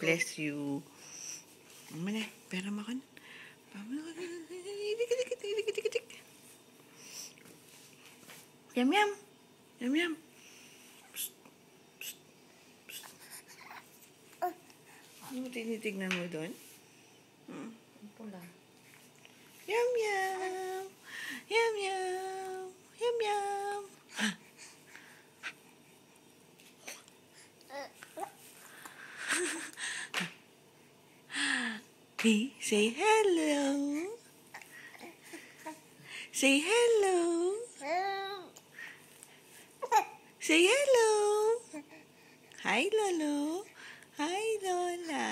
bless you. Mana, pera makan. Yum yum. Yum yum. Ano tinitignan mo doon? Pula. Yum yum. Yum yum. Yum yum. Hey, say hello. Say hello. Say hello. Hi, Lolo. Hi, Lola.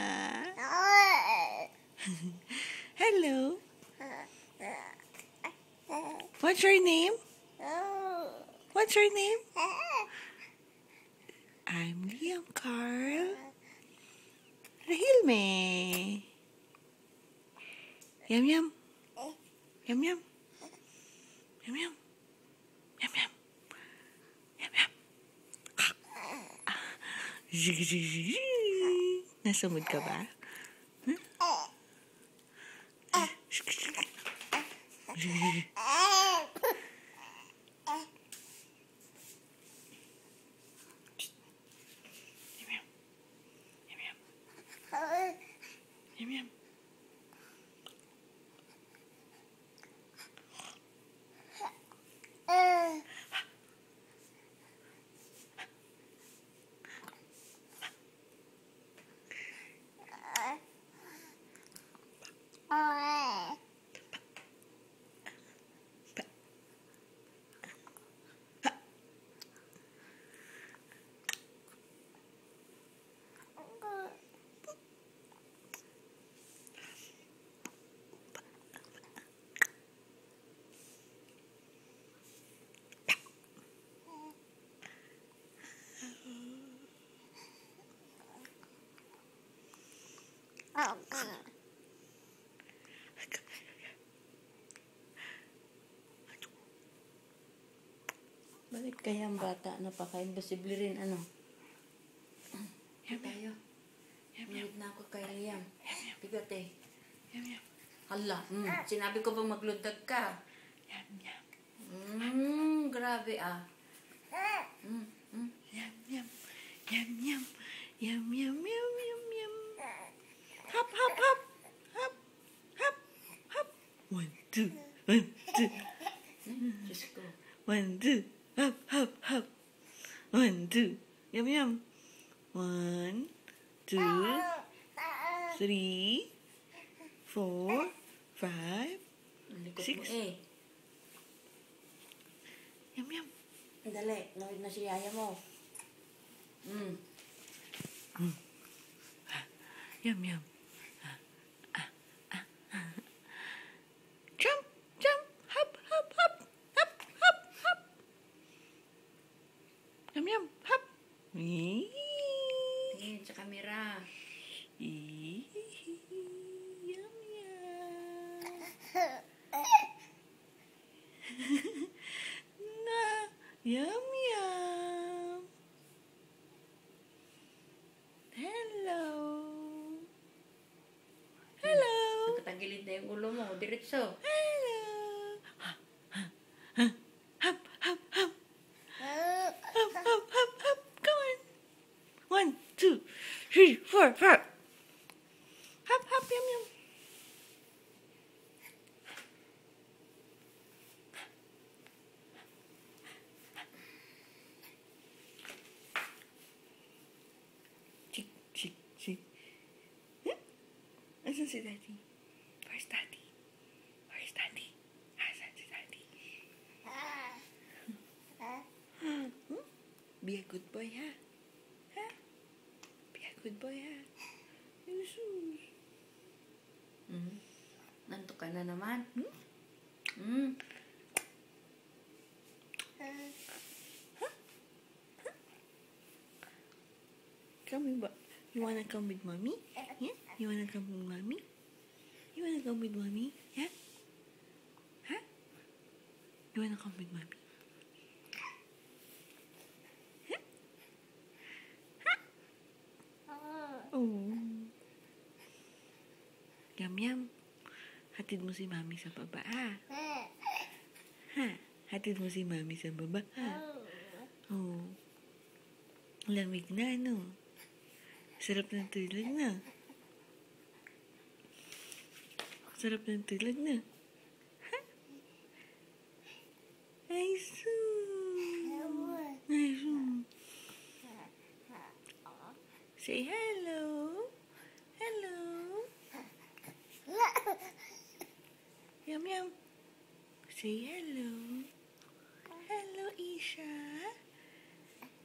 Hello. What's your name? What's your name? I'm Liam Carl. Rahilme. Yum yum. Yum yum. Yum yum. Yum yum. Yum yum. Nasa mood ka ba? Huh? Yum yum. Bakit kaya ang bata napaka-imposible rin, ano? Tayo. Minit na ako kay Liam. Bigat eh. Yum yum. Hala, sinabi ko bang maglundag ka? Yum yum. Grabe ah. Yum yum. Yum yum. Yum yum yum yum yum. Hop hop hop. Hop hop hop. 1 2 1 2. Diyos ko. 1 2. Hop hop hop. 1 2. Yum yum. 1 2 3 4 5 Likot 6. mo eh. Yum yum. Dali, nawid na si yaya mo. Yum yum. Jump jump. Hop hop hop. Hop hop hop. Yum yum. Hop. Tingin sa kamera. Yum yum. Na. Yum yum. Hello. Hello. Nagkatagilid na yung ulo mo. Diretso. Hello. Hop hop hop. Hop hop hop hop. Come on. 1 2 3 4 5. Hop hop yum yum. Chick chick chick. Asan si Daddy? Where's Daddy? Where's Daddy? Asan si Daddy? Be a good boy, ha? Ha? Be a good boy, ha? Jesus. Nanto ka na naman. Come with, you wanna come with mommy? Yeah? You wanna come with mommy? You wanna come with mommy? Yeah? Huh? You wanna come with mommy? Huh? Huh? Oh. Yum, yum. Hatid mo si mami sa baba, ha? Ha? Hatid mo si mami sa baba, ha? Oh. Lamig na, no? Sarap ng tulog na. Sarap ng tulog na. Ha? Ay, say hello. Hello. Yum, yum. Say hello. Hello, Isha.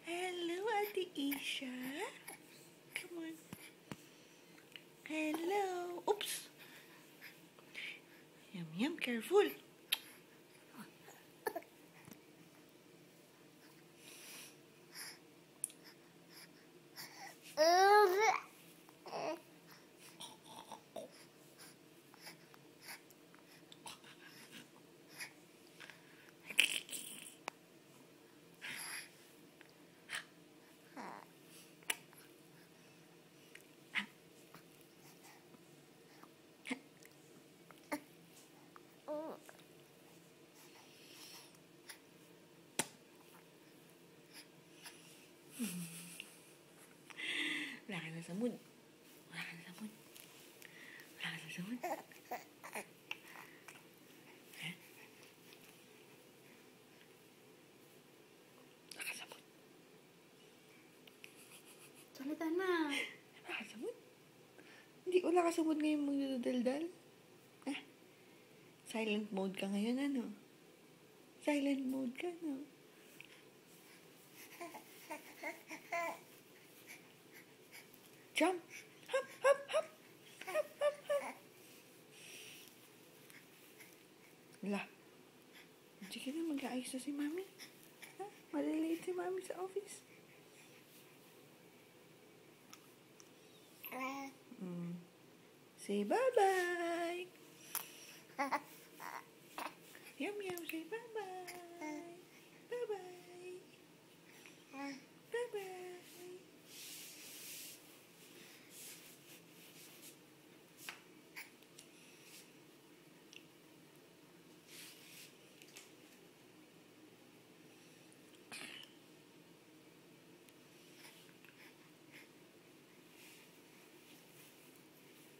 Hello, Ate Isha. Come on. Hello. Oops. Yum, yum. Careful. Wala ka na sa mood. Wala ka na sa mood. Wala ka na sa mood. Ha? Wala ka sa mood. Salita na. Wala ka sa mood. Hindi, wala ka sa mood ngayon magdadaldal. Ha? Silent mode ka ngayon, ano? Silent mode ka, no? Jump! Hop, hop, hop! Hop, hop, hop! Wala. Hindi ka na mag-aayos na si mami. Ha? Malilate si mami sa office. Say bye-bye! Yum, yum, say bye-bye! Bye-bye! Bye-bye!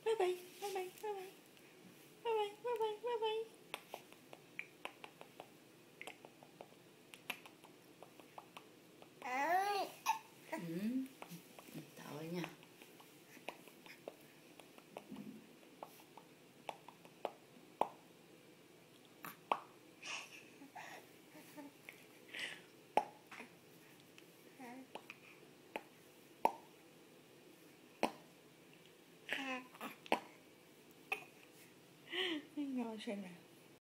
Bye-bye, bye-bye, bye-bye. Bye-bye, bye-bye, bye-bye. Tawal niya. Ay, siya na.